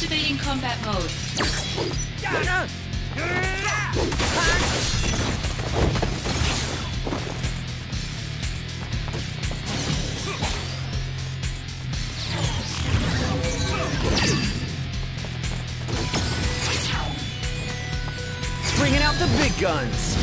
Activating combat mode. Bringing out the big guns.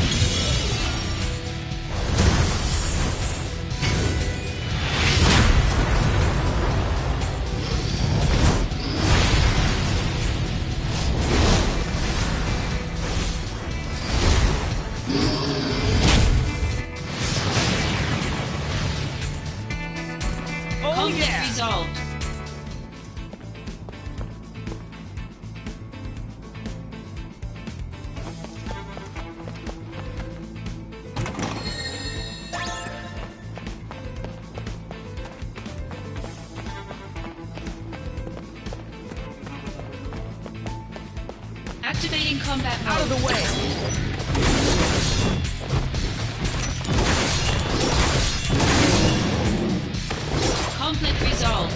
Conflict resolved. Activating combat mode. Out of the way. Conflict resolved.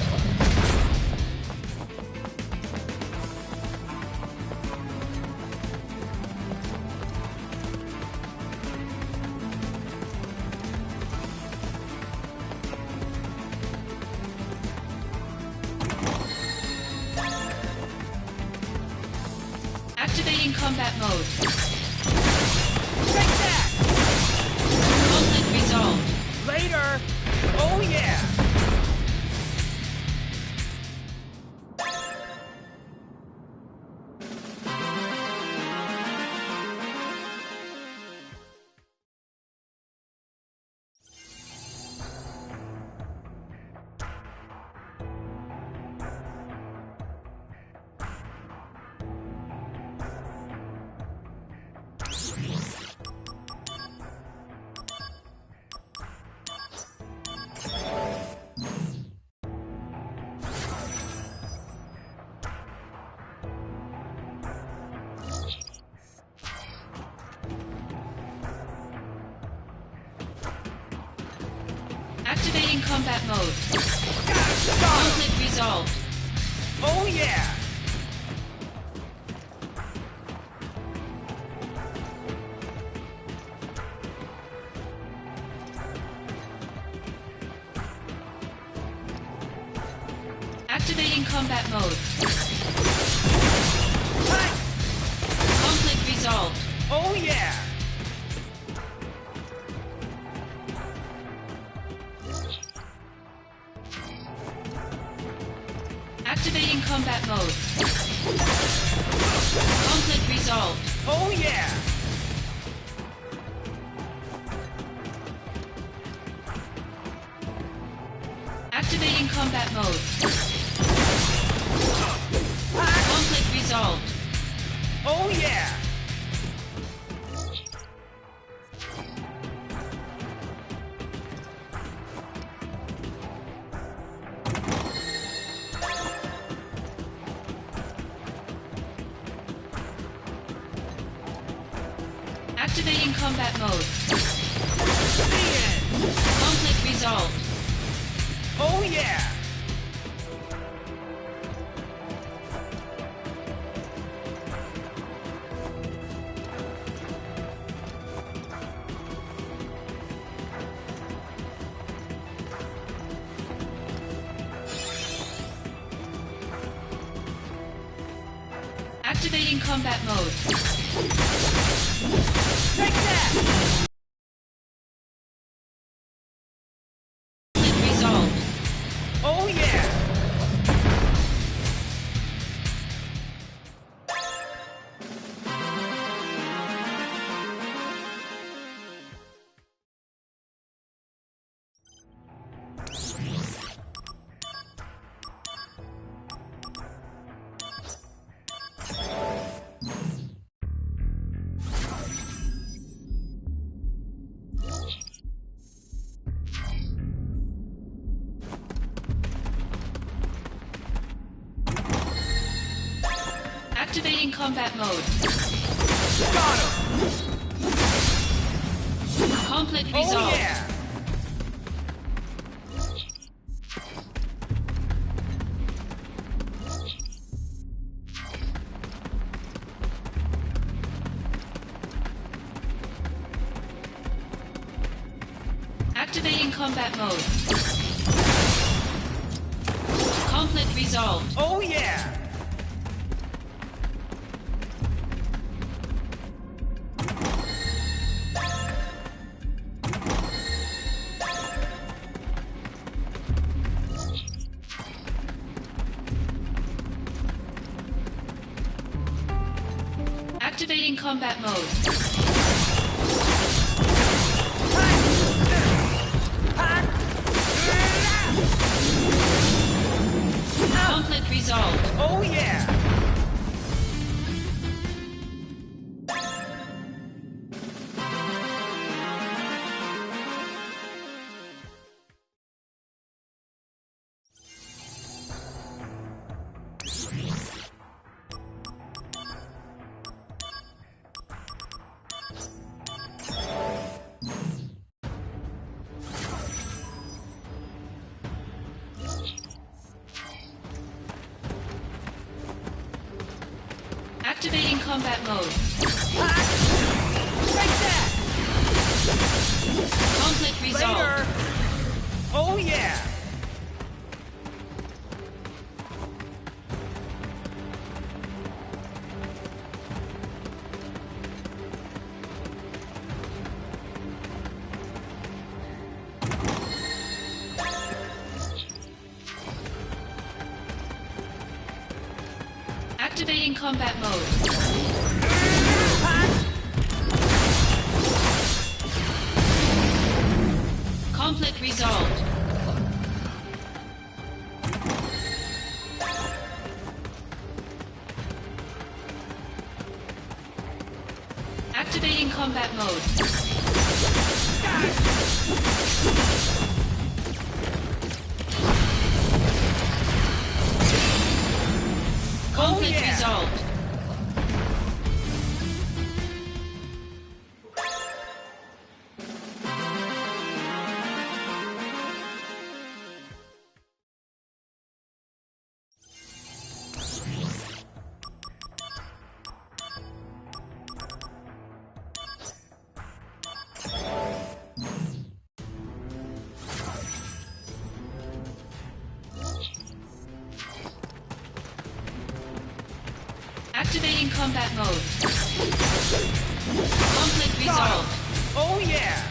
Activating combat mode. Take that! Conflict resolved. Later! Oh yeah! Activating combat mode. Conflict resolved. Oh yeah! Activating combat mode. Conflict resolved. Oh yeah! Activating combat mode. Conflict resolved. Oh yeah! Activating combat mode. Conflict resolved. Oh yeah! Activating combat mode. The end! Conflict resolved. Oh yeah! Activating combat mode. Take that! Conflict resolved. Oh yeah! Activating combat mode. Got him! Conflict Oh resolved. yeah! Activating combat mode. Conflict resolved. Oh yeah! Activating combat mode. Conflict resolved. Oh yeah! Activating combat mode. Take that! Conflict resolved. Later! Oh yeah! Activating combat mode. Conflict resolved. Activating combat mode. Conflict resolved. Activating combat mode. Conflict resolved. Oh yeah!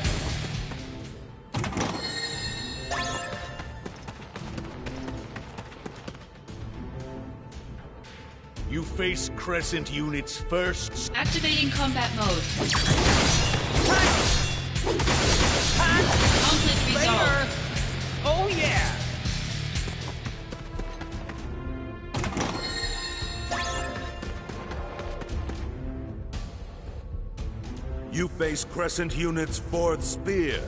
You face Crescent Unit's first. Activating combat mode. Conflict resolved. Later! Oh yeah! You face Crescent Unit's fourth spear,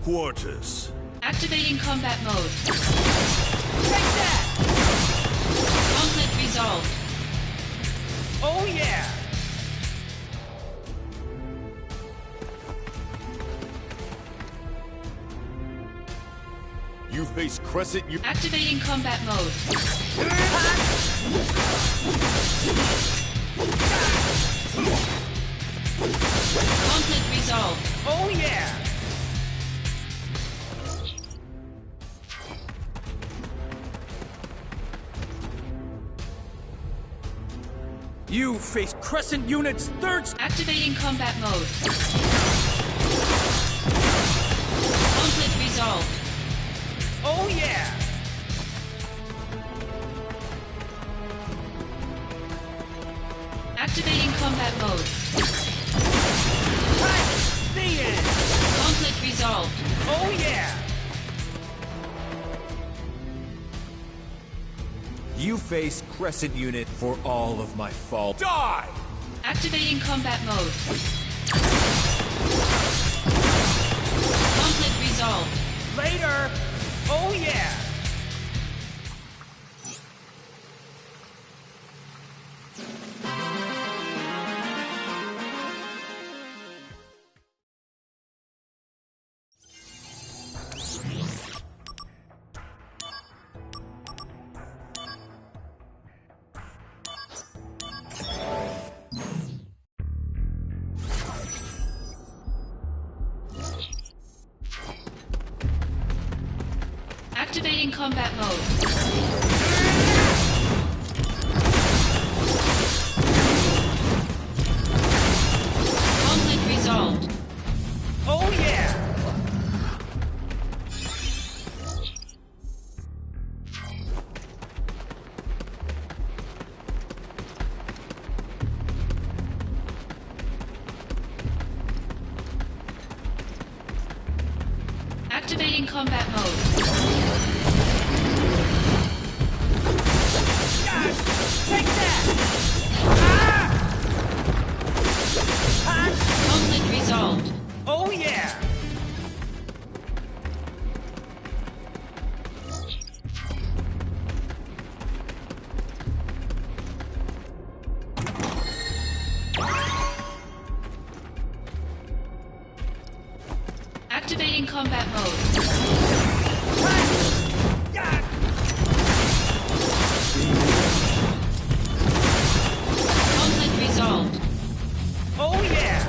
Quartus. Activating combat mode. Take that! Conflict resolved. Oh yeah! You face Crescent U. Activating combat mode. Conflict resolved. Oh yeah! You face Crescent Unit's third. Activating combat mode. Conflict resolved. Oh yeah! Activating combat mode. The end! Conflict resolved. Oh yeah! You face Crescent Unit for all of my fault. Die! Activating combat mode. Conflict resolved. Later! Oh yeah! Activating combat mode. Conflict resolved. Oh yeah! Activating combat mode. Take that! Conflict resolved. Oh yeah! Activating combat mode. Conflict resolved. Oh yeah!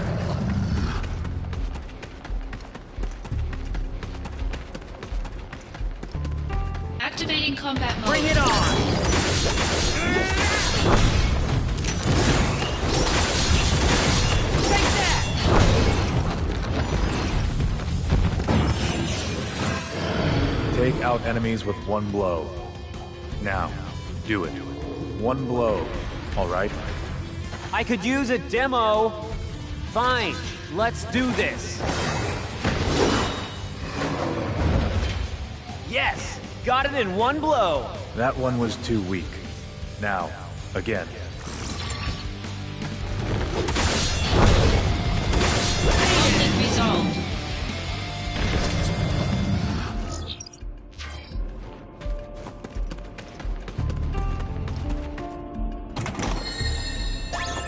Activating combat mode. Bring it on! Take that! Take out enemies with one blow. Now, do it. One blow, alright? I could use a demo. Fine, let's do this. Yes, got it in one blow. That one was too weak. Now, again. Conflict resolved.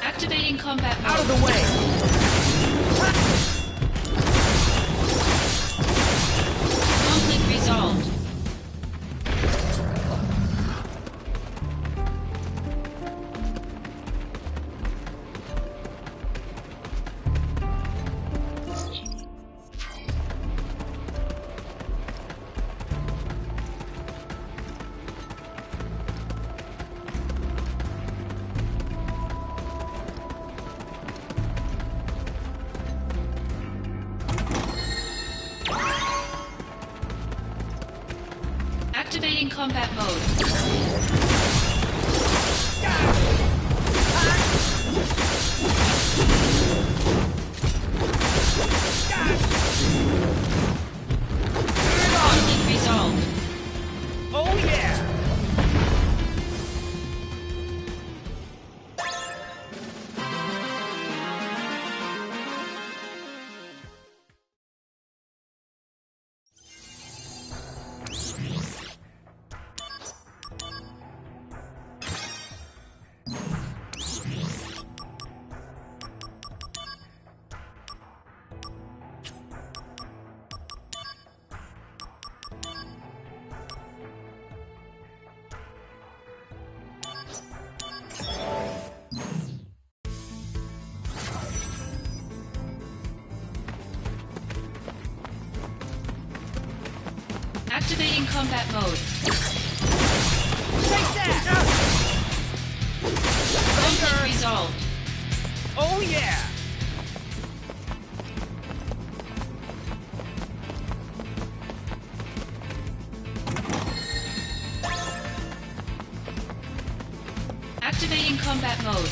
Activating combat mode. Out of the way. Conflict resolved. Activating combat mode. Conflict resolved. Oh yeah! Activating combat mode. Take that! Conflict resolved. Oh yeah! Activating combat mode.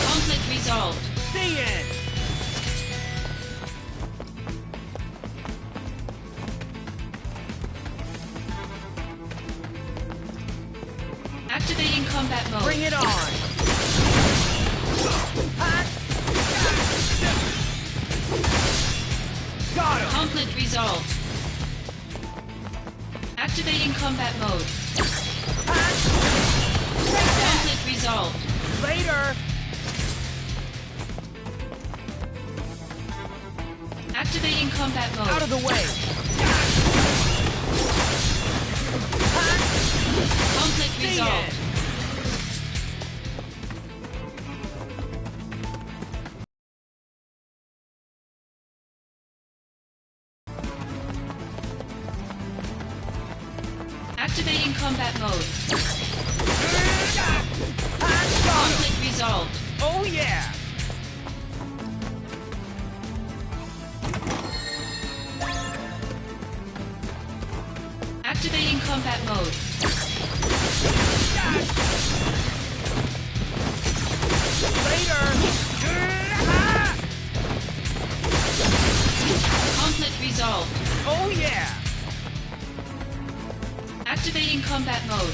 Conflict resolved. The end! Activating combat mode. Bring it on! Got him! Conflict resolved. Activating combat mode. Conflict resolved. Later! Activating combat mode. Out of the way! Conflict resolved. Activating combat mode. Conflict resolved. Oh yeah! Activating combat mode. Later! Conflict resolved. Oh yeah! Activating combat mode.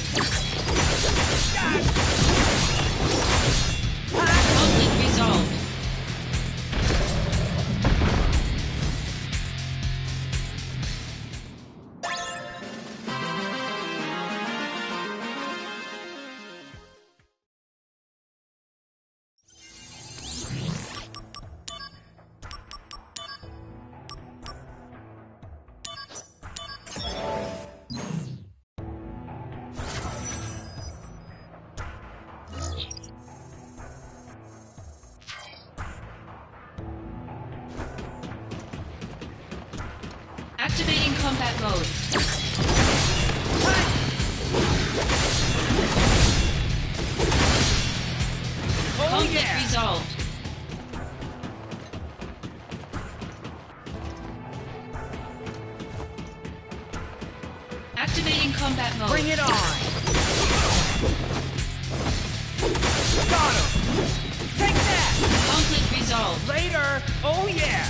Conflict resolved. Activating combat mode. Conflict resolved. Activating combat mode. Bring it on! Got him! Take that! Conflict resolved. Later! Oh yeah!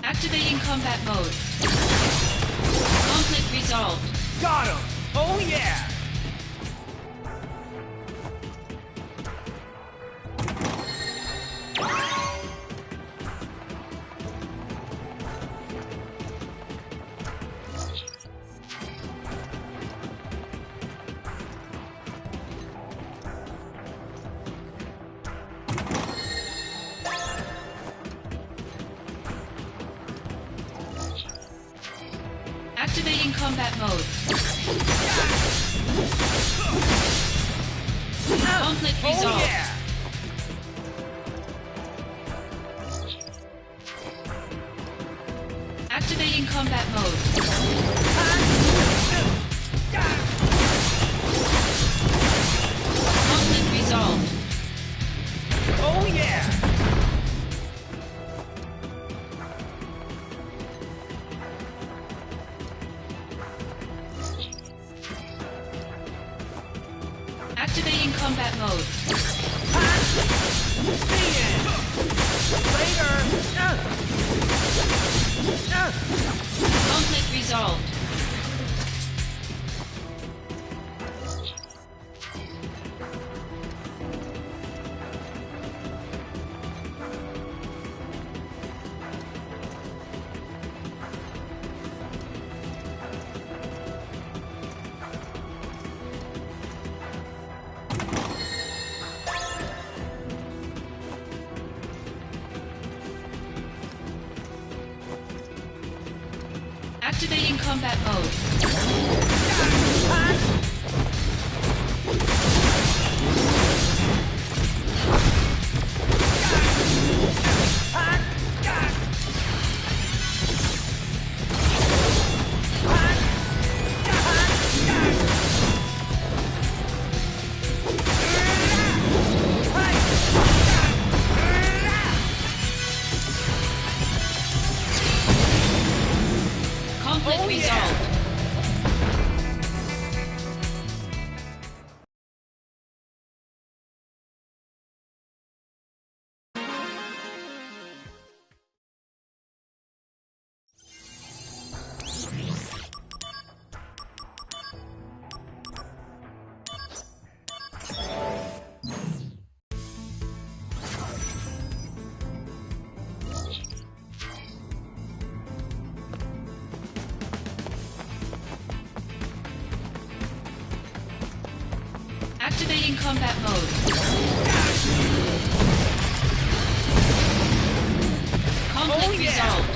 Activating combat mode. Conflict resolved. Got him! Oh yeah! Activating combat mode. Conflict Oh resolved. yeah! Activating combat mode. Conflict resolved. Oh yeah! Activating combat mode. Later! Conflict resolved. Activating combat mode. Conflict resolved. Activating combat mode. Conflict resolved.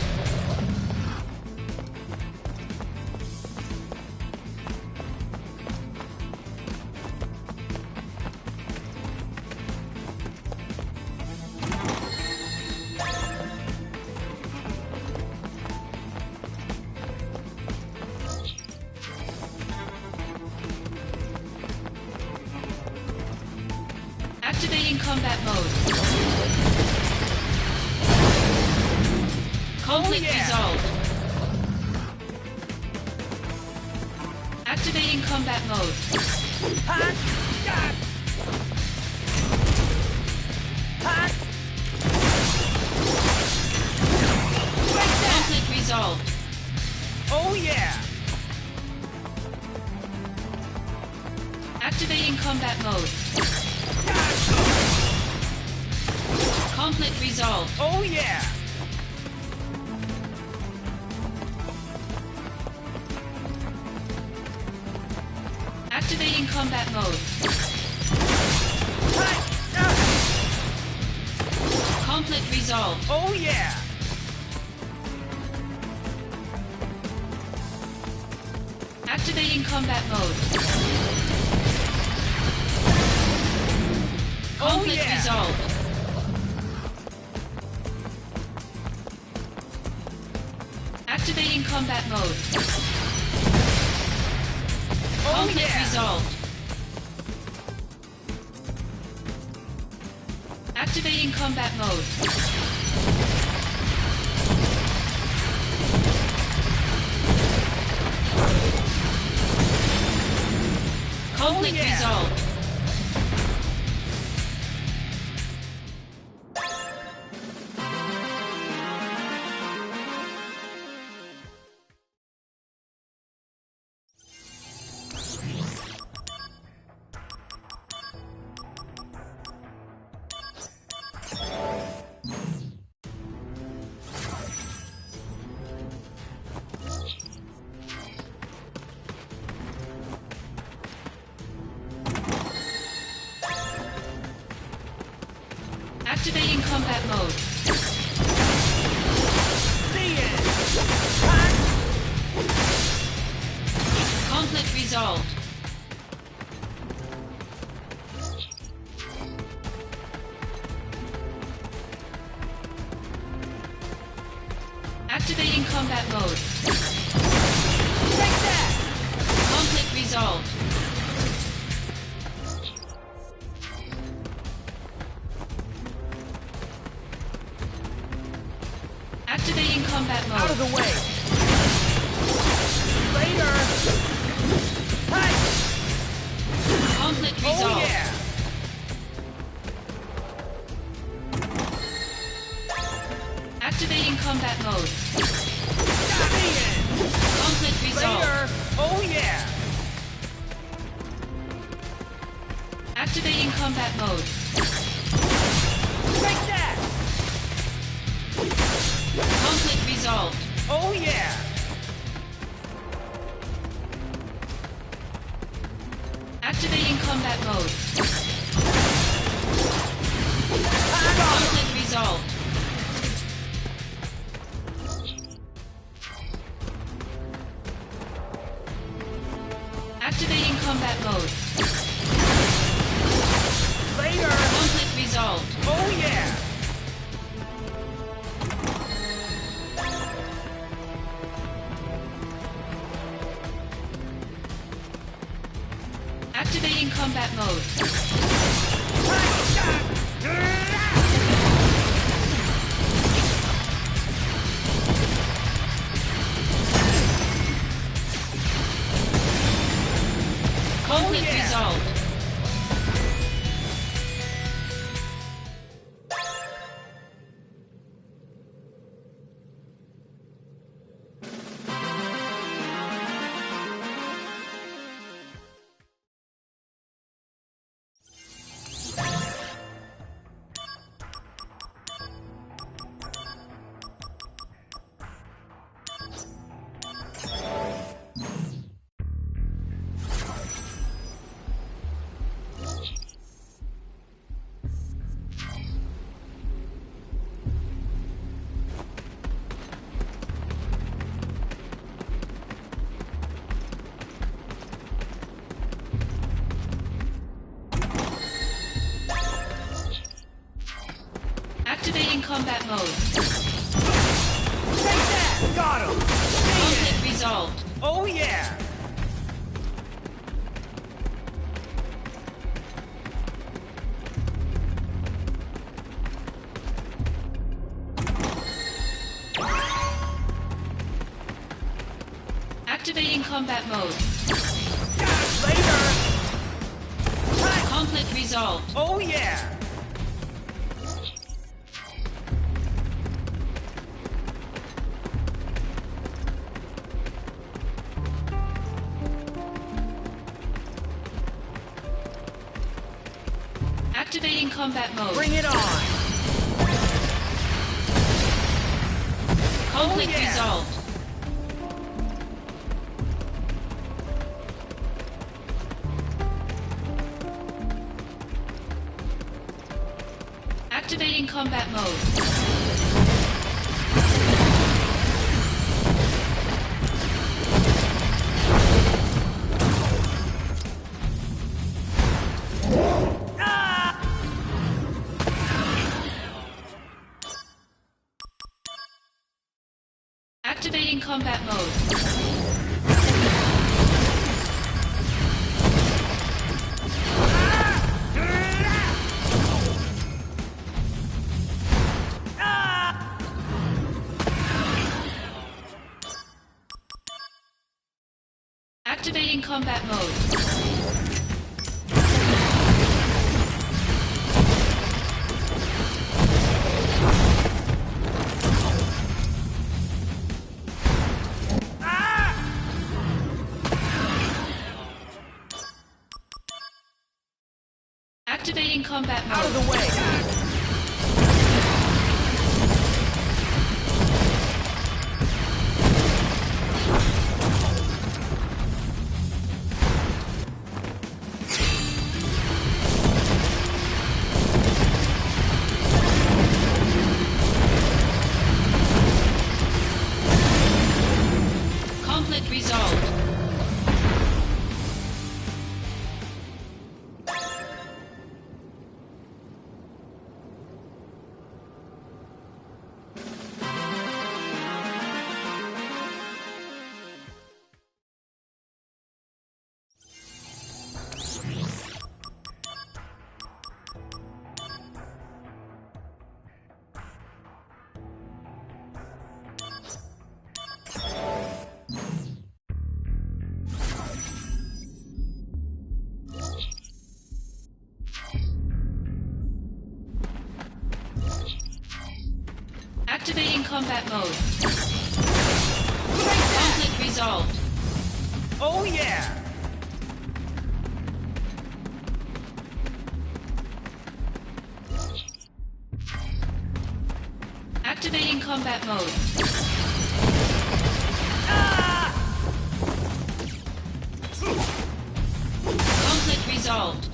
Activating combat mode. Conflict resolved. Activating combat mode. Conflict resolved. Oh yeah! Activating combat mode. Conflict resolved. Oh yeah! Activating combat mode. Conflict resolved. Oh yeah! Activating combat mode. Conflict yeah. resolved. Activating combat mode. Conflict resolved. Activating combat mode. Conflict resolved. Activating combat mode. Conflict resolved. Activating combat mode. Take that! Conflict resolved. Activating combat mode. Out of the way! Later! Hey! Conflict resolved. Oh yeah! Activating combat mode. Got me in! Conflict resolved. Later! Oh yeah! Activating combat mode. Take that! Conflict resolved. Oh yeah! Activating combat mode. Conflict resolved. Activating combat mode. Later! Conflict resolved. Oh yeah! Activating combat mode. Conflict resolved. combat mode. Take that! Got him! Conflict resolved. Oh yeah! Activating combat mode. Later! Conflict resolved. Oh yeah! Activating combat mode. Bring it on! Conflict yeah. resolved. Activating combat mode. Activating combat mode. Activating combat mode. Activating combat mode. Out of the way! Conflict resolved. Activating combat mode. Conflict resolved. Oh yeah! Activating combat mode. Conflict resolved.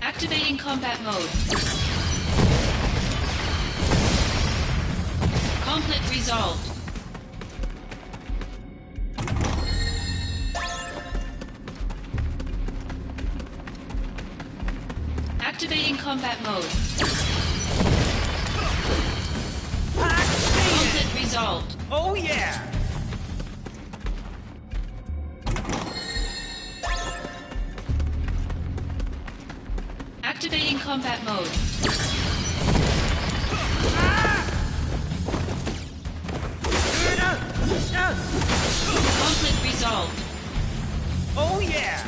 Activating combat mode. Conflict resolved. Activating combat mode. Conflict resolved. Oh yeah! Activating combat mode. Conflict resolved. Oh yeah!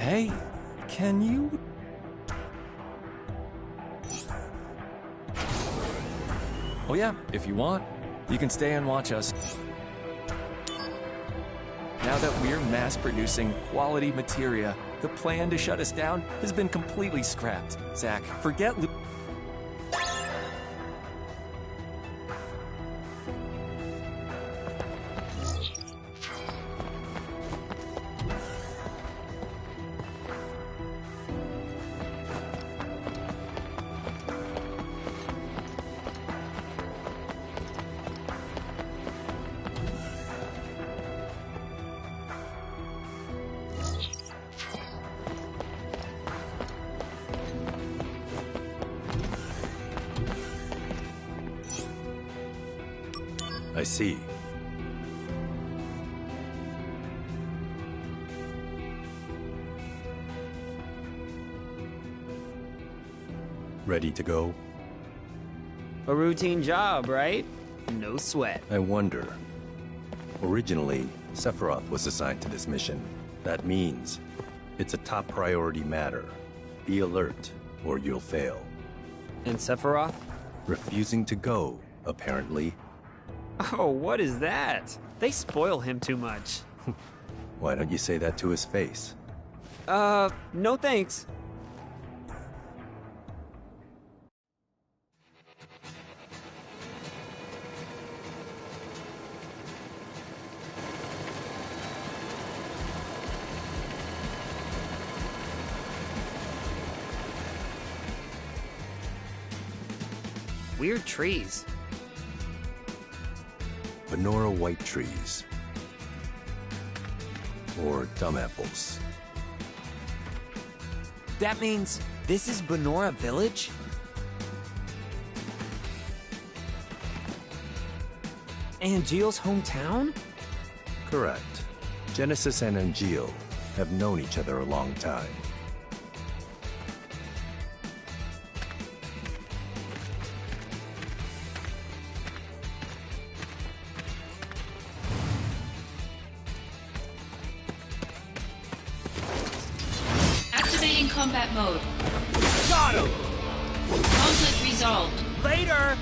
Hey, can you... Oh yeah, if you want, you can stay and watch us. Now that we're mass-producing quality materia, the plan to shut us down has been completely scrapped. Zach, forget I see. Ready to go? A routine job, right? No sweat. I wonder. Originally, Sephiroth was assigned to this mission. That means it's a top priority matter. Be alert, or you'll fail. And Sephiroth? Refusing to go, apparently. Oh, what is that? They spoil him too much. Why don't you say that to his face? No thanks. Weird trees. Benora white trees. Or dumb apples. That means this is Benora Village? Angeal's hometown? Correct. Genesis and Angeal have known each other a long time. Activating combat mode. Got him! Conflict resolved. Later!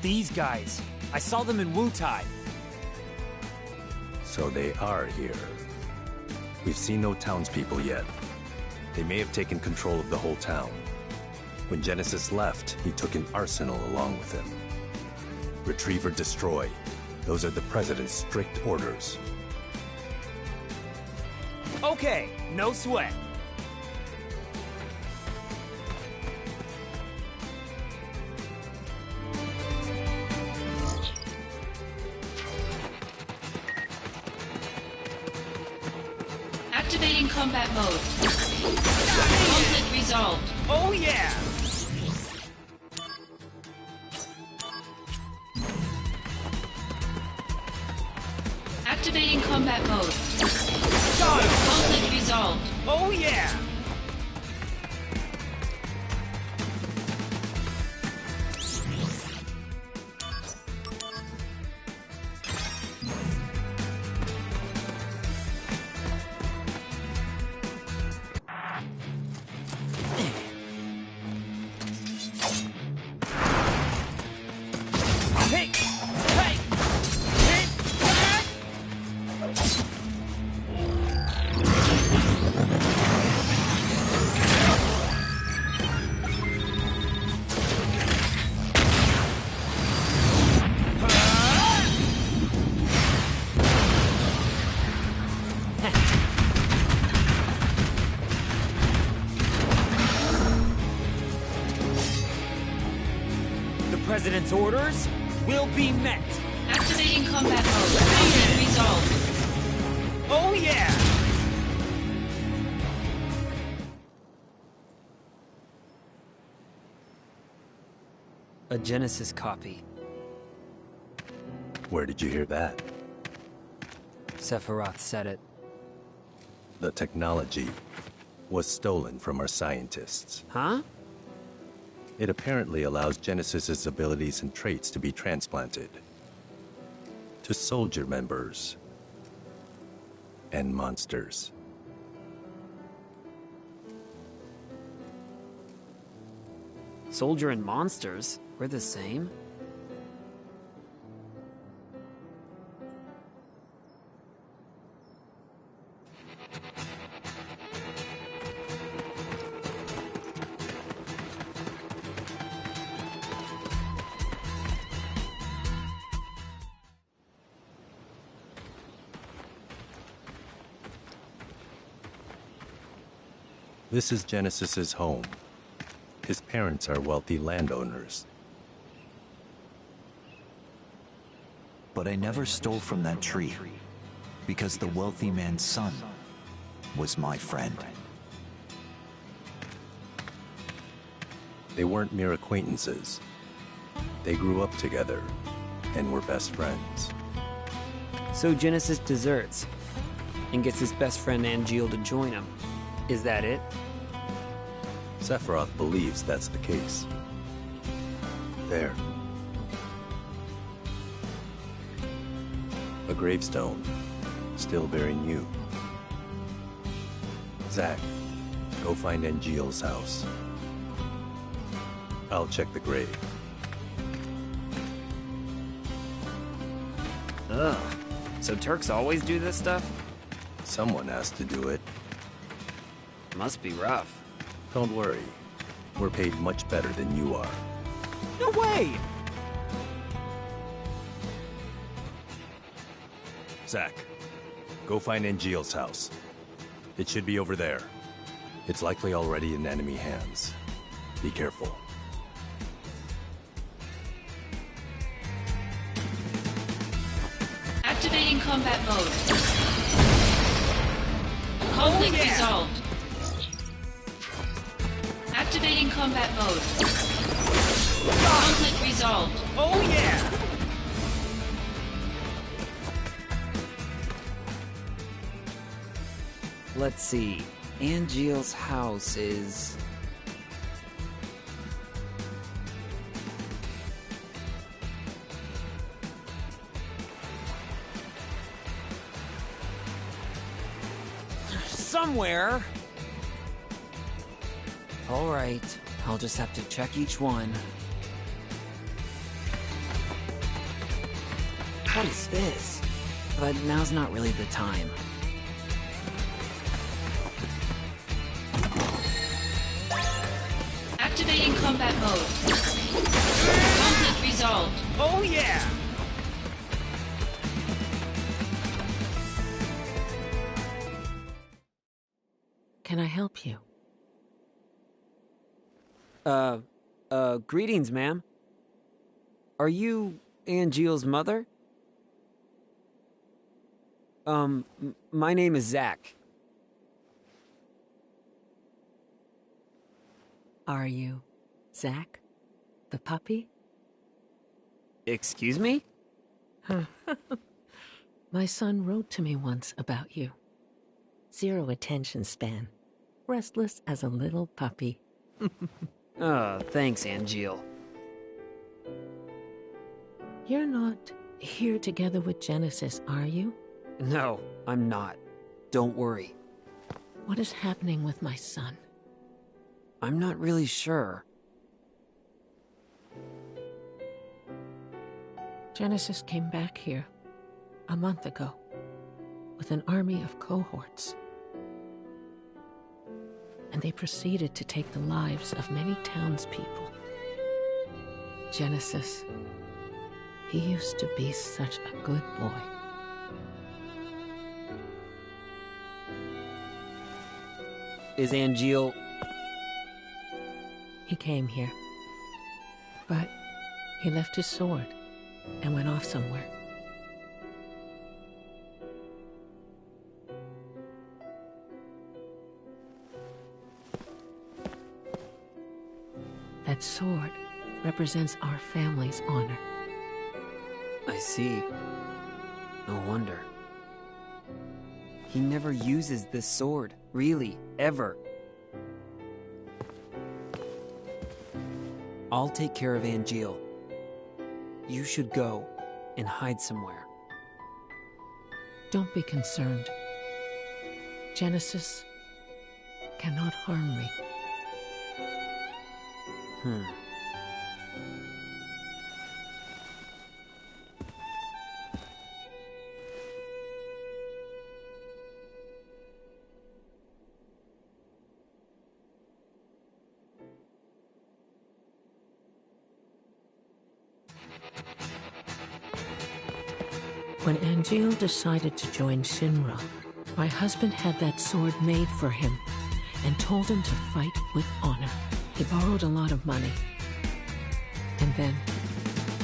These guys. I saw them in Wutai. So they are here. We've seen no townspeople yet. They may have taken control of the whole town. When Genesis left, he took an arsenal along with him. Retrieve or destroy. Those are the President's strict orders. Okay, no sweat. Activating combat mode. Conflict resolved. Oh yeah! Activating combat mode. Got him! Conflict resolved. Oh yeah! Hey! Hey! The President's orders will be met. Activating combat mode. Conflict resolved. Oh yeah! A Genesis copy. Where did you hear that? Sephiroth said it. The technology was stolen from our scientists. Huh? It apparently allows Genesis's abilities and traits to be transplanted. to soldier members and monsters. Soldier and monsters? We're the same? This is Genesis's home. His parents are wealthy landowners. But I never stole from that tree, because the wealthy man's son was my friend. They weren't mere acquaintances. They grew up together and were best friends. So Genesis deserts and gets his best friend Angeal to join him. Is that it? Sephiroth believes that's the case. There. A gravestone, still very new. Zack, go find Angeal's house. I'll check the grave. Ugh. So Turks always do this stuff? Someone has to do it. Must be rough. Don't worry. We're paid much better than you are. No way! Zack, go find Angeal's house. It should be over there. It's likely already in enemy hands. Be careful. Activating combat mode. Conflict resolved. Activating combat mode. Conflict resolved. Oh yeah! Let's see. Angeal's house is... somewhere. All right, I'll just have to check each one. What is this? But now's not really the time. Activating combat mode. Conflict resolved. Oh yeah! Can I help you? Greetings, ma'am. Are you Angeal's mother? My name is Zack. Are you Zack, the puppy? Excuse me? My son wrote to me once about you. 0 attention span. Restless as a little puppy. Oh, thanks, Angeal. You're not here together with Genesis, are you? No, I'm not. Don't worry. What is happening with my son? I'm not really sure. Genesis came back here a month ago with an army of cohorts. And they proceeded to take the lives of many townspeople. Genesis, he used to be such a good boy. Is Angeal... He came here, but he left his sword and went off somewhere. That sword represents our family's honor. I see. No wonder. He never uses this sword, really, ever. I'll take care of Angeal. You should go and hide somewhere. Don't be concerned. Genesis cannot harm me. When Angeal decided to join Shinra, my husband had that sword made for him and told him to fight with honor. He borrowed a lot of money. And then,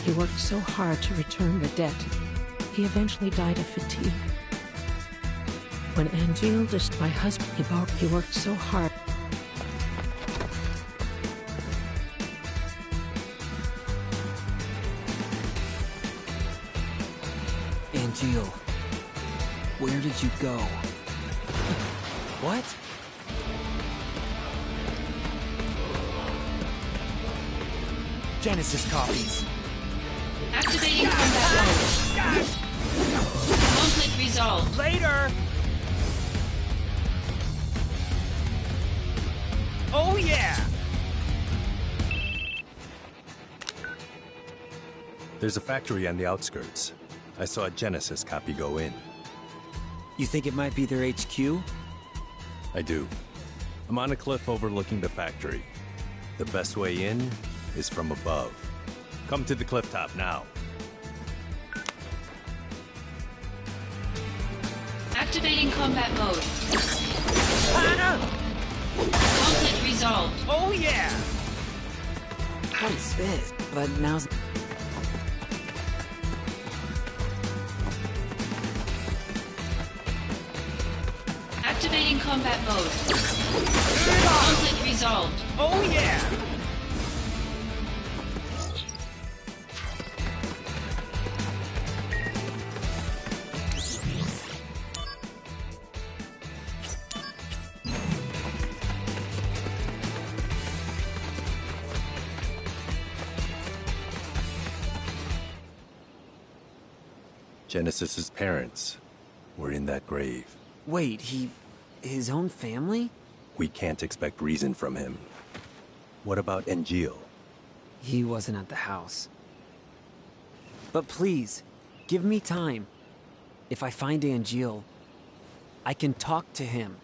he worked so hard to return the debt, he eventually died of fatigue. When Angeal my husband, he worked so hard. Angeal, where did you go? What? Genesis copies. Activating combat mode. Conflict resolved. Later! Oh yeah! There's a factory on the outskirts. I saw a Genesis copy go in. You think it might be their HQ? I do. I'm on a cliff overlooking the factory. The best way in is from above. Come to the cliff top now. Activating combat mode. Conflict resolved. Oh yeah! What is this? But now's... Activating combat mode. Conflict resolved. Oh yeah! Genesis's parents were in that grave. Wait, his own family? We can't expect reason from him. What about Angeal? He wasn't at the house. But please, give me time. If I find Angeal, I can talk to him.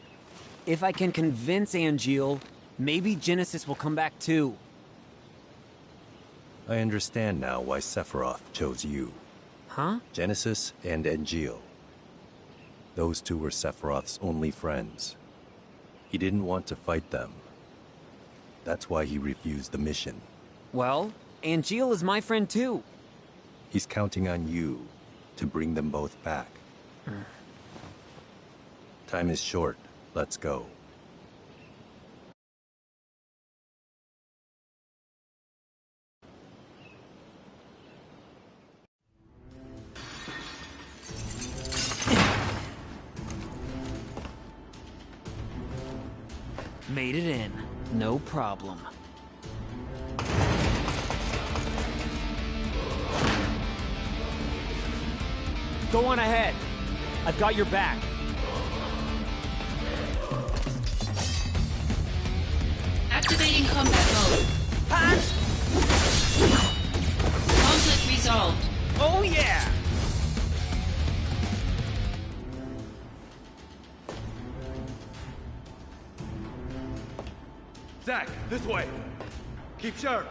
If I can convince Angeal, maybe Genesis will come back too. I understand now why Sephiroth chose you. Huh? Genesis and Angeal. Those two were Sephiroth's only friends. He didn't want to fight them. That's why he refused the mission. Well, Angeal is my friend too. He's counting on you to bring them both back. Time is short. Let's go. Made it in. No problem. Go on ahead. I've got your back. Activating combat mode. Conflict resolved. Oh yeah! Zack, this way. Keep sharp.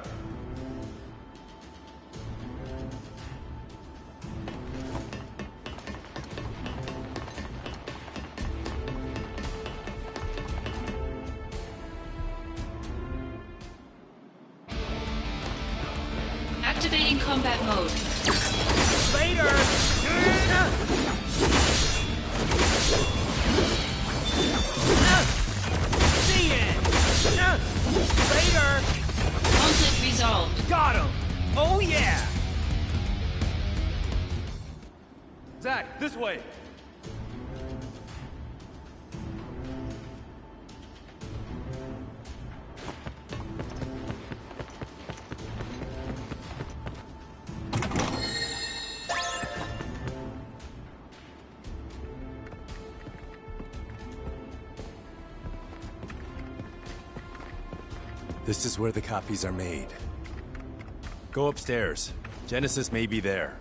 Activating combat mode. Later! See it! Later! Conflict resolved. Got him! Oh yeah! Zack, this way. This is where the copies are made. Go upstairs. Genesis may be there.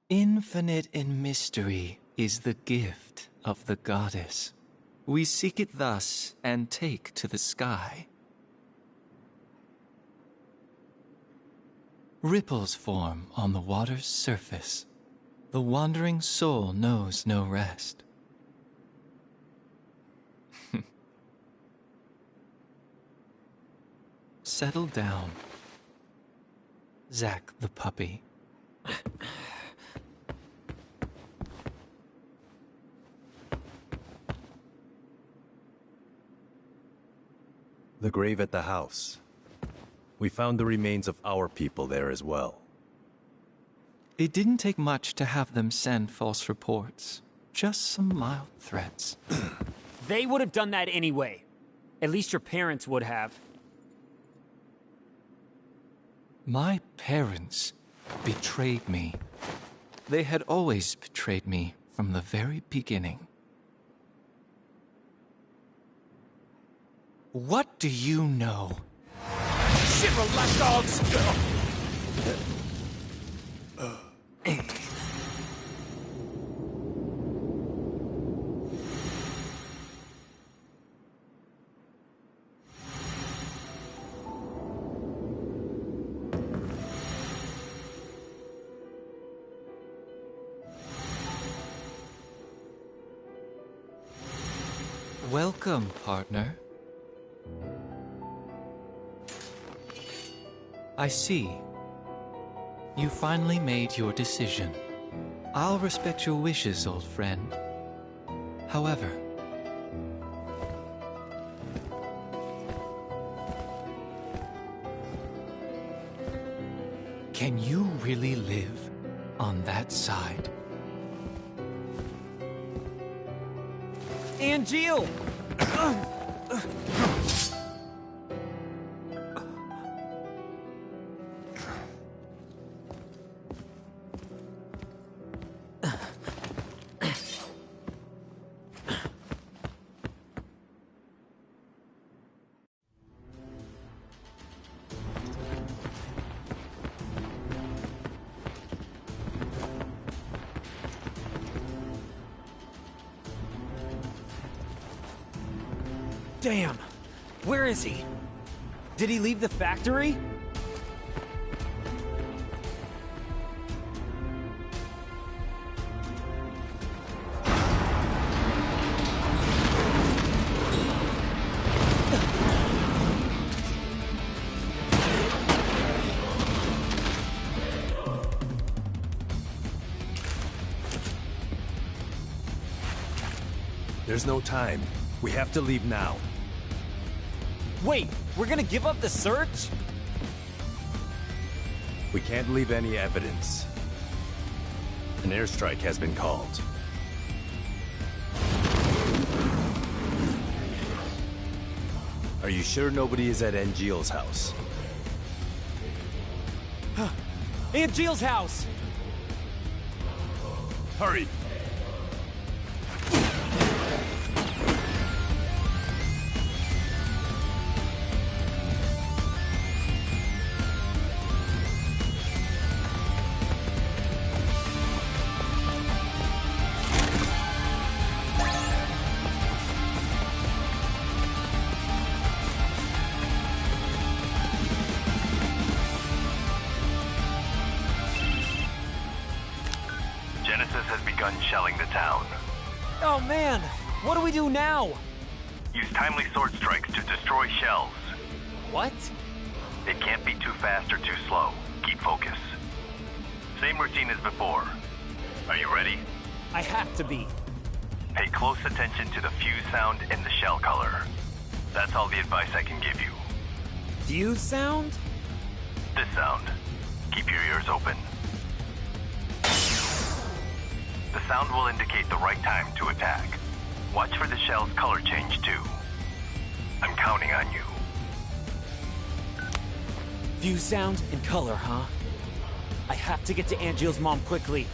Infinite in mystery is the gift of the goddess. We seek it thus and take to the sky. Ripples form on the water's surface. The wandering soul knows no rest. Settle down. Zack the puppy. The grave at the house. We found the remains of our people there as well. It didn't take much to have them send false reports. Just some mild threats. They would have done that anyway. At least your parents would have. My parents betrayed me. They had always betrayed me from the very beginning. What do you know? Shinra lapdogs! Welcome, partner. I see. You finally made your decision. I'll respect your wishes, old friend. However, can you really live on that side? Angeal! Damn! Where is he? Did he leave the factory? There's no time. We have to leave now. Wait, we're gonna give up the search? We can't leave any evidence. An airstrike has been called. Are you sure nobody is at Angeal's house? Angeal's house! Hurry! Genesis has begun shelling the town. Oh man, what do we do now? Use timely sword strikes to destroy shells. What? It can't be too fast or too slow. Keep focus. Same routine as before. Are you ready? I have to be. Pay close attention to the fuse sound and the shell color. That's all the advice I can give you. Fuse sound? This sound. Keep your ears open. The sound will indicate the right time to attack. Watch for the shell's color change too. I'm counting on you. View, sound, and color, huh? I have to get to Angeal's mom quickly.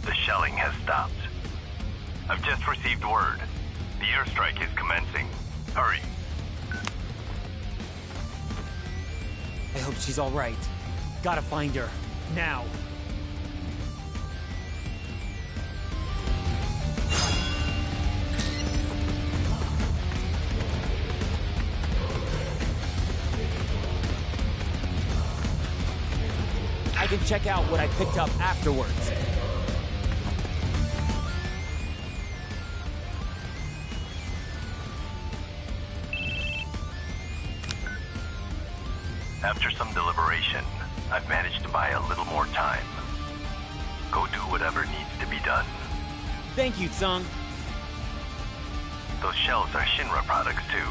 The shelling has stopped. I've just received word. The airstrike is commencing. Hurry. I hope she's all right. Gotta find her. Now. I can check out what I picked up afterwards. After some deliberation, I've managed to buy a little more time. Go do whatever needs to be done. Thank you, Tsung. Those shells are Shinra products too,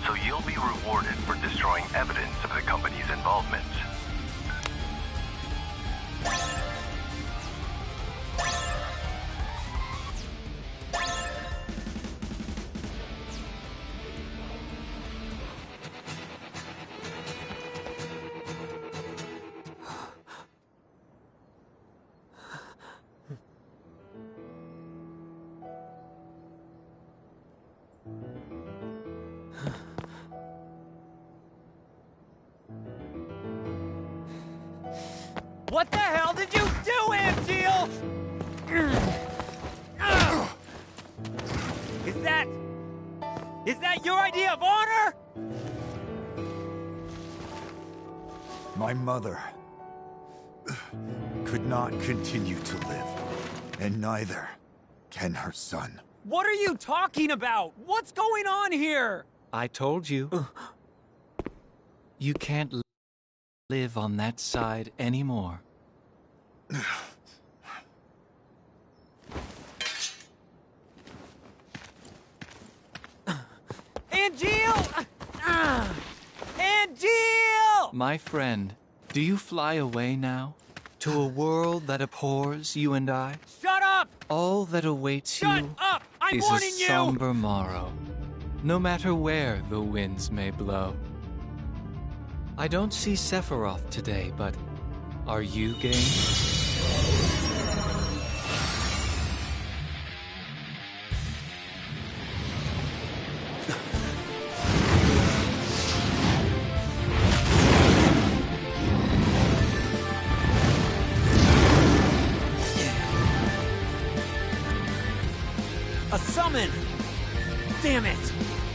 so you'll be rewarded for destroying evidence of the company's involvement. What the hell did you do, Angeal? Is that your idea of honor? My mother could not continue to live, and neither can her son. What are you talking about? What's going on here? I told you. You can't live on that side anymore. Angeal! Angeal! My friend, do you fly away now? To a world that abhors you and I? Shut up! All that awaits Shut you up! I'm is a warning you! somber morrow, no matter where the winds may blow. I don't see Sephiroth today, but are you game? A summon! Damn it!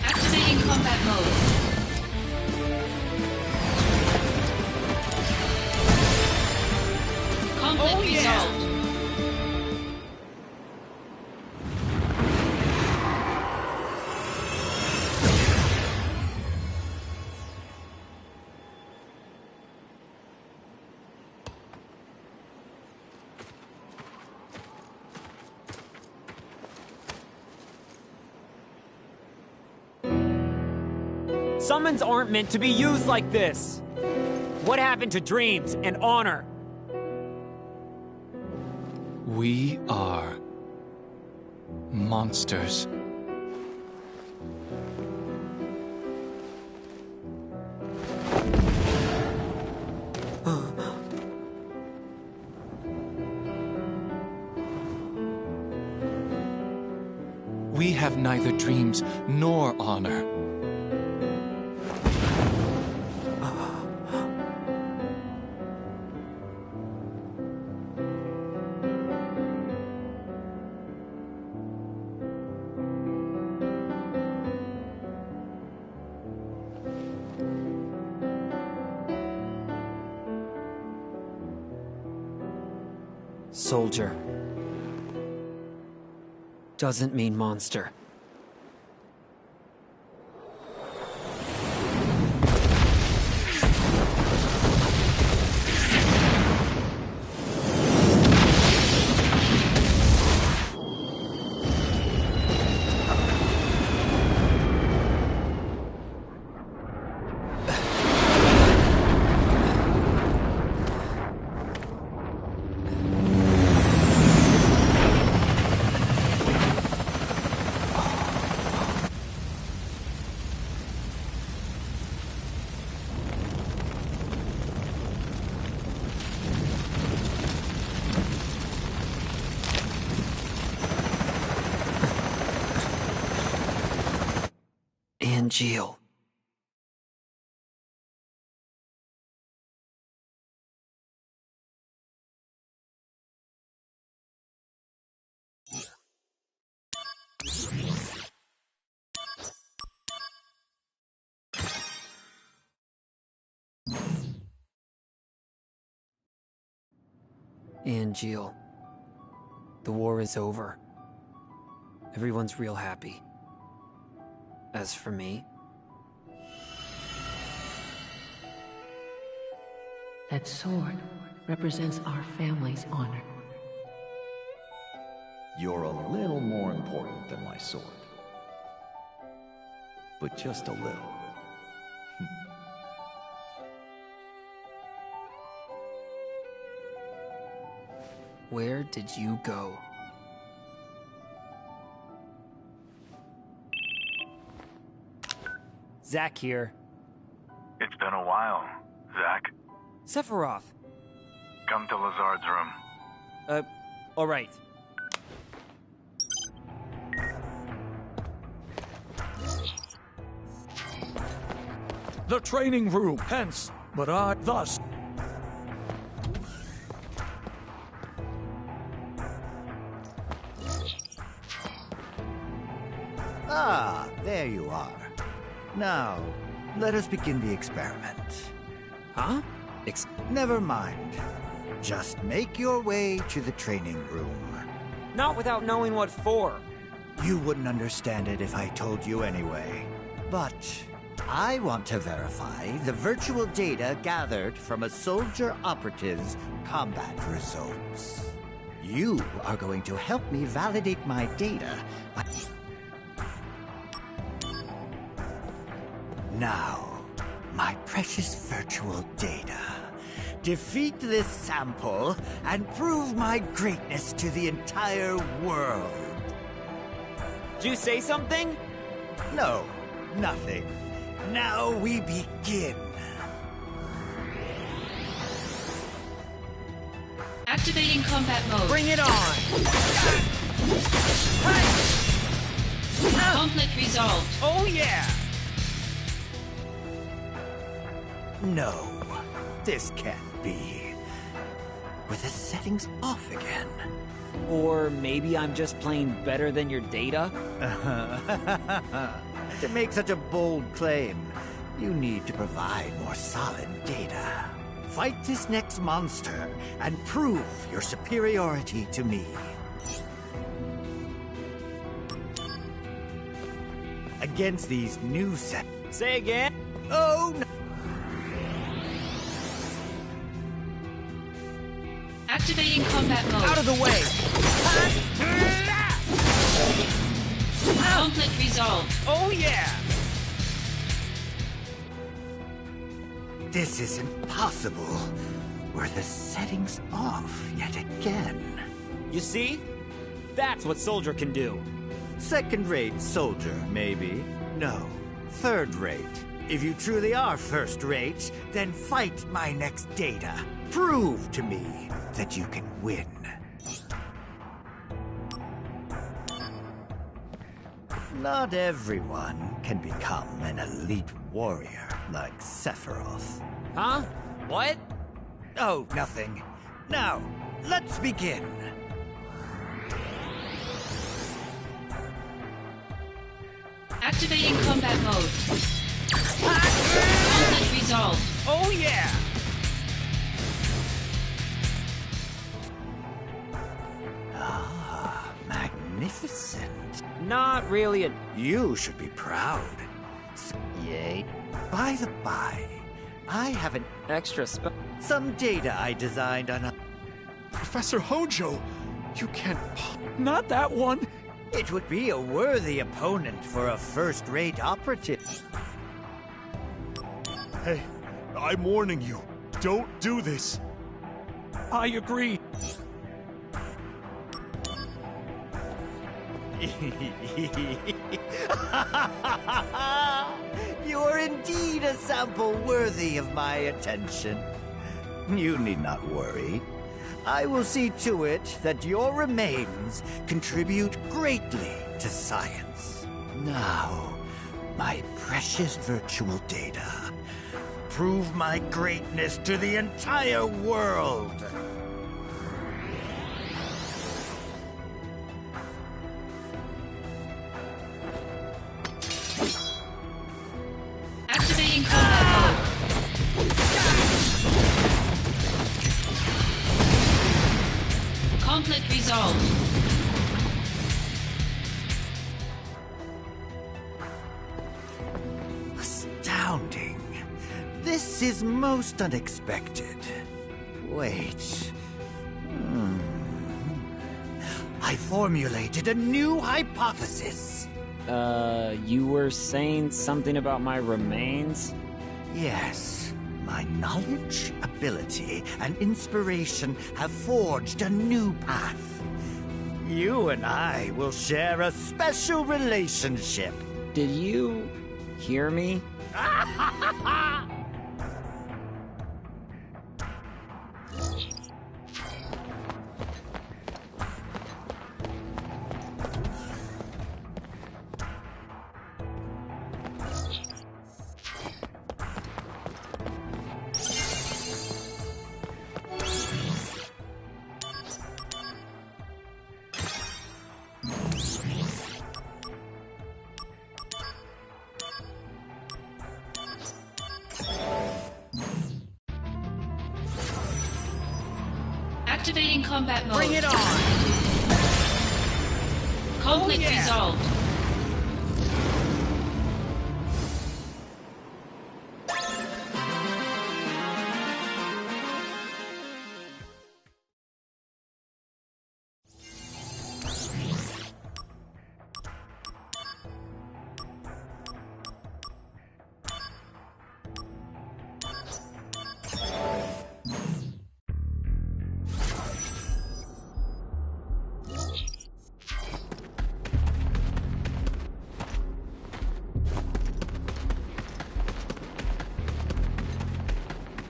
Activating combat mode. Conflict resolved. Summons aren't meant to be used like this. What happened to dreams and honor? We are monsters. We have neither dreams nor honor. Soldier. Doesn't mean monster. Angel. Angel. The war is over. Everyone's real happy. As for me... That sword represents our family's honor. You're a little more important than my sword. But just a little. Where did you go? Zach here. It's been a while, Zach. Sephiroth. Come to Lazard's room. Alright. The training room, hence, but I thus. Ah, there you are. Now, let us begin the experiment. Huh? Never mind. Just make your way to the training room. Not without knowing what for. You wouldn't understand it if I told you anyway. But I want to verify the virtual data gathered from a soldier operative's combat results. You are going to help me validate my data by... Now, my precious virtual data. Defeat this sample and prove my greatness to the entire world. Did you say something? No, nothing. Now we begin. Activating combat mode. Bring it on! Conflict resolved. Oh yeah! No, this can't be. Were the settings off again? Or maybe I'm just playing better than your data? To make such a bold claim, you need to provide more solid data. Fight this next monster and prove your superiority to me. Against these new set... Say again? Oh, no. Activating combat mode. Out of the way! Conflict resolved. Oh yeah! This is impossible. Were the settings off yet again? You see? That's what Soldier can do. Second-rate soldier, maybe. No, third-rate. If you truly are first-rate, then fight my next data. Prove to me that you can win. Not everyone can become an elite warrior like Sephiroth. Huh? What? Oh, nothing. Now, let's begin. Activating combat mode. Conflict resolved. Oh yeah! magnificent. Not really a... You should be proud. Yay. By the by, I have an extra some data I designed on a... Professor Hojo, you can't... Not that one! It would be a worthy opponent for a first-rate operative. Hey, I'm warning you. Don't do this. I agree. You are indeed a sample worthy of my attention. You need not worry. I will see to it that your remains contribute greatly to science. Now, my precious virtual data, prove my greatness to the entire world. Activating combat mode. Conflict resolved. Astounding. This is most unexpected. Wait. I formulated a new hypothesis. You were saying something about my remains? Yes. My knowledge, ability, and inspiration have forged a new path. You and I will share a special relationship. Did you hear me? Activating combat mode. Bring it on! Conflict resolved.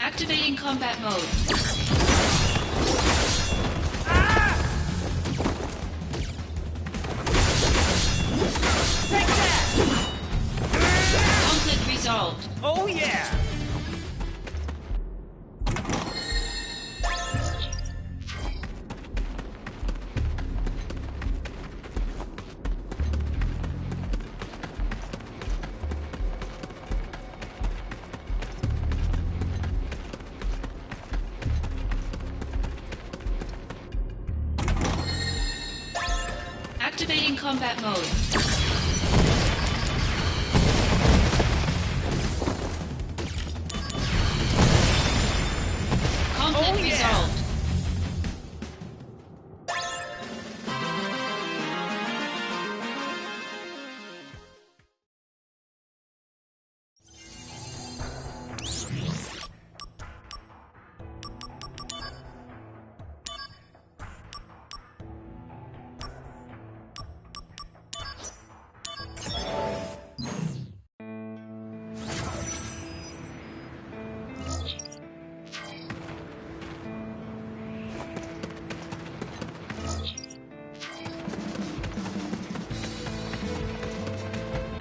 Activating combat mode. Take that! Conflict resolved. Oh yeah! Activating combat mode. Conflict resolved.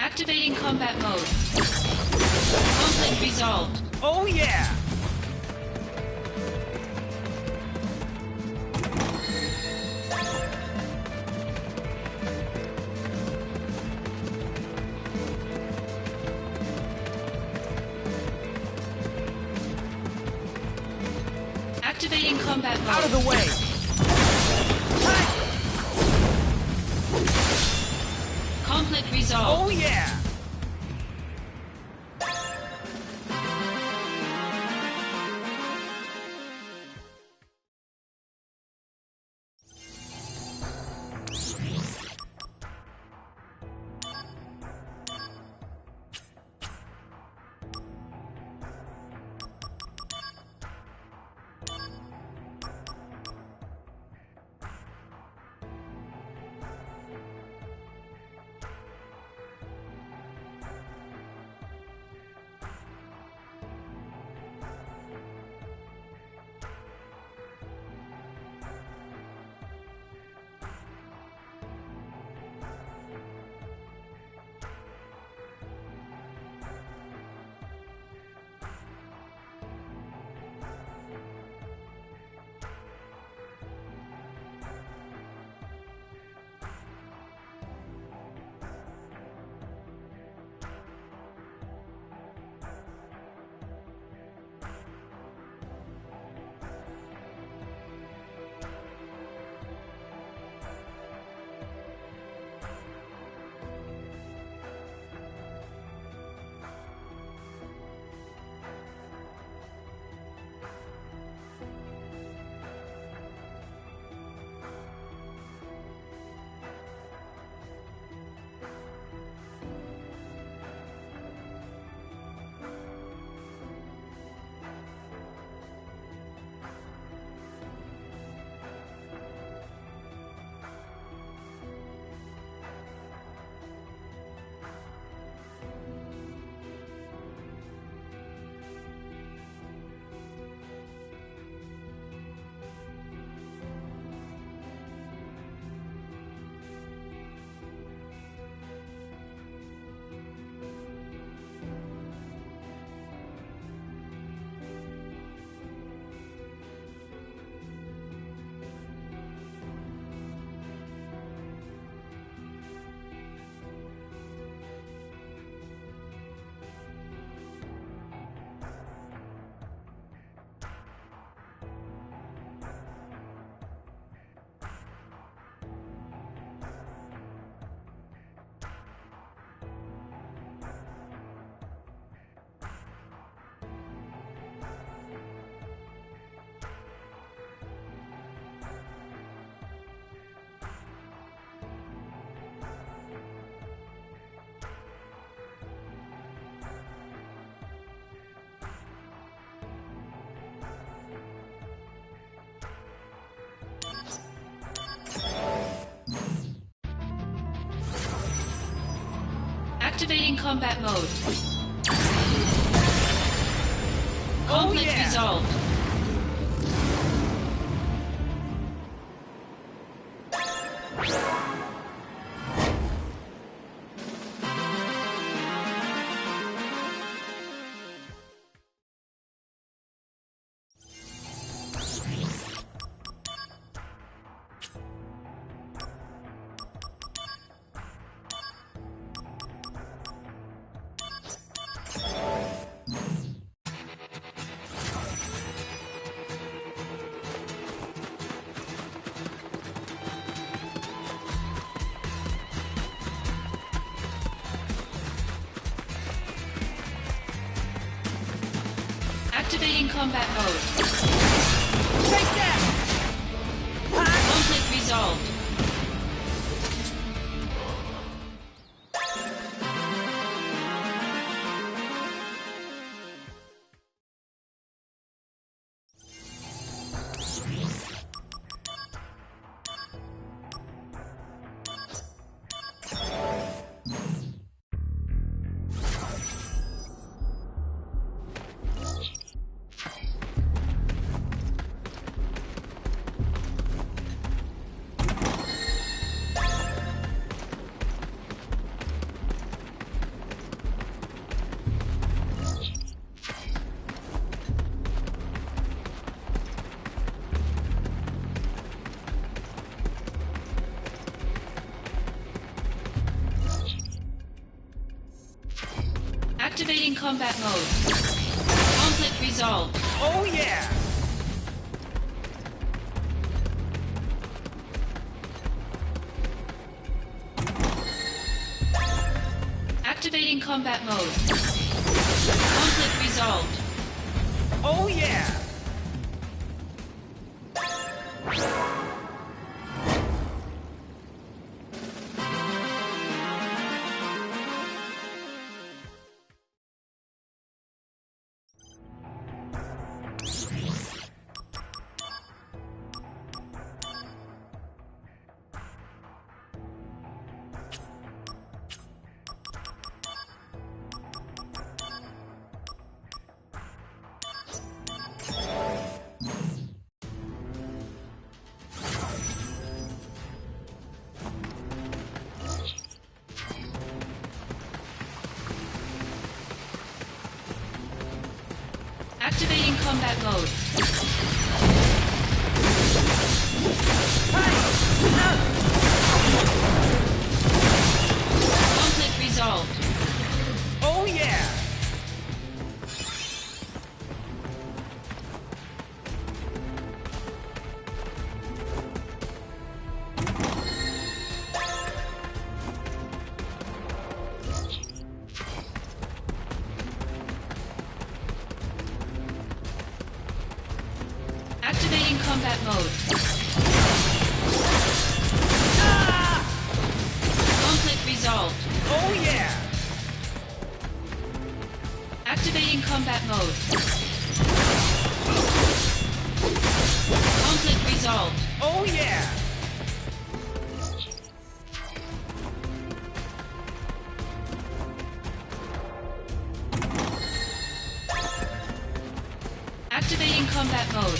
Activating combat mode. Conflict resolved. Oh yeah! Activating combat mode. Out of the way! Conflict resolved. Oh yeah! Activating combat mode. Conflict resolved. Activating combat mode. Take that! Conflict resolved. Activating combat mode. Conflict resolved. Oh yeah! Activating combat mode. Conflict resolved. Oh yeah! Activating combat mode. Conflict resolved. Oh yeah! Activating combat mode. Conflict resolved. Oh yeah! Activating combat mode. Conflict resolved. Oh yeah! Activating combat mode.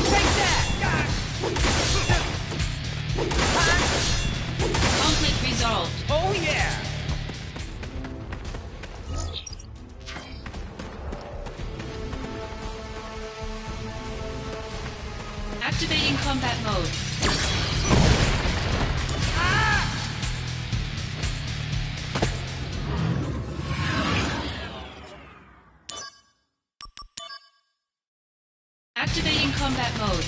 Take that! Conflict resolved. Oh yeah! Activating combat mode. Activating combat mode.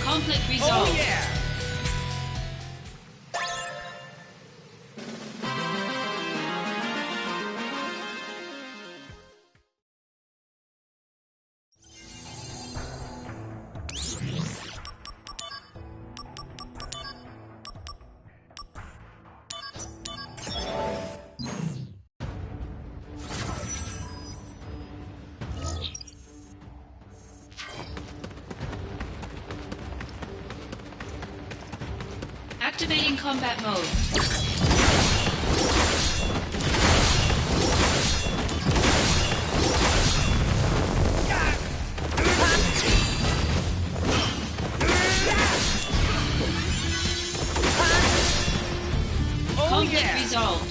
Conflict resolved. Oh yeah! Activating combat mode. Conflict resolved.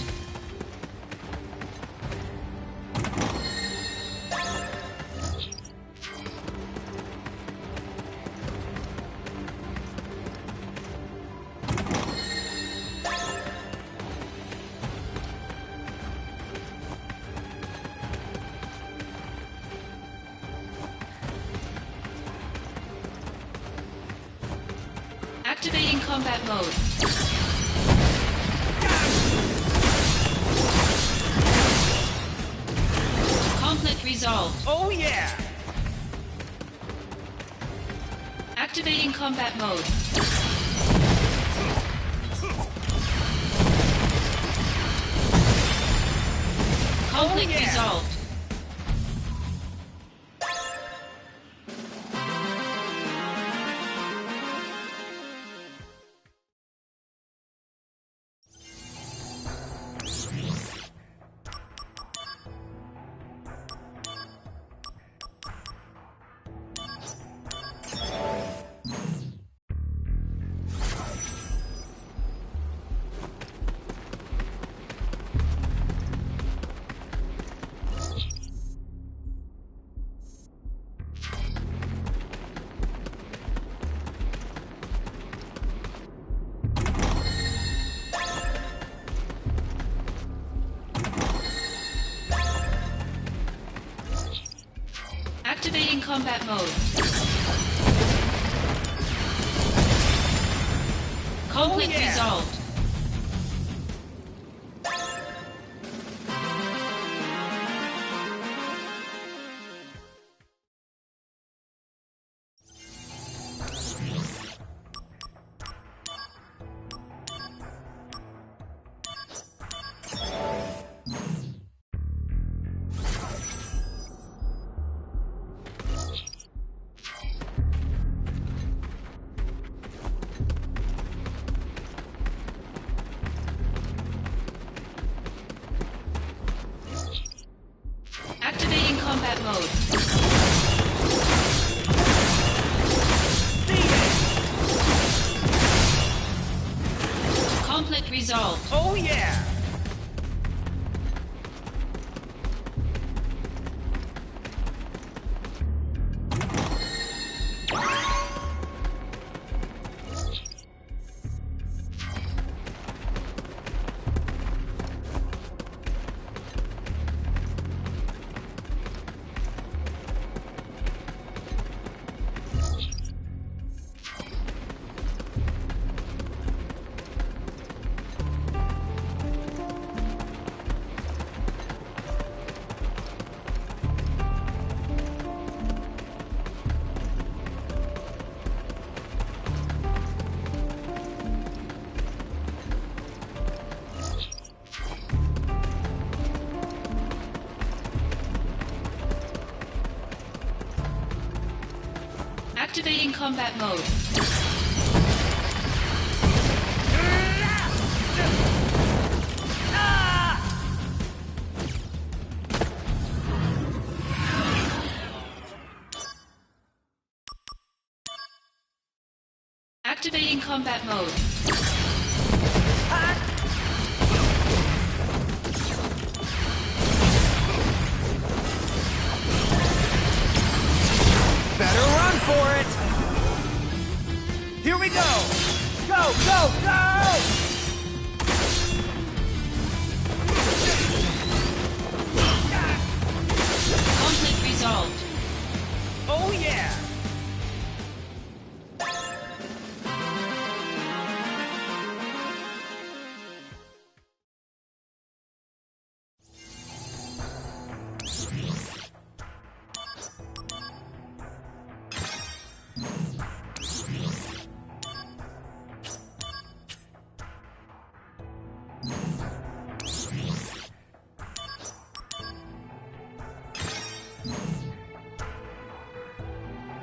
Activating combat mode. Conflict resolved. Oh yeah! Activating combat mode. Conflict resolved. combat mode. Conflict resolved. Activating combat mode. Conflict resolved. Oh yeah! Activating combat mode. Activating combat mode. Better run for it! Here we go! Go, go, go! Conflict resolved. Oh yeah!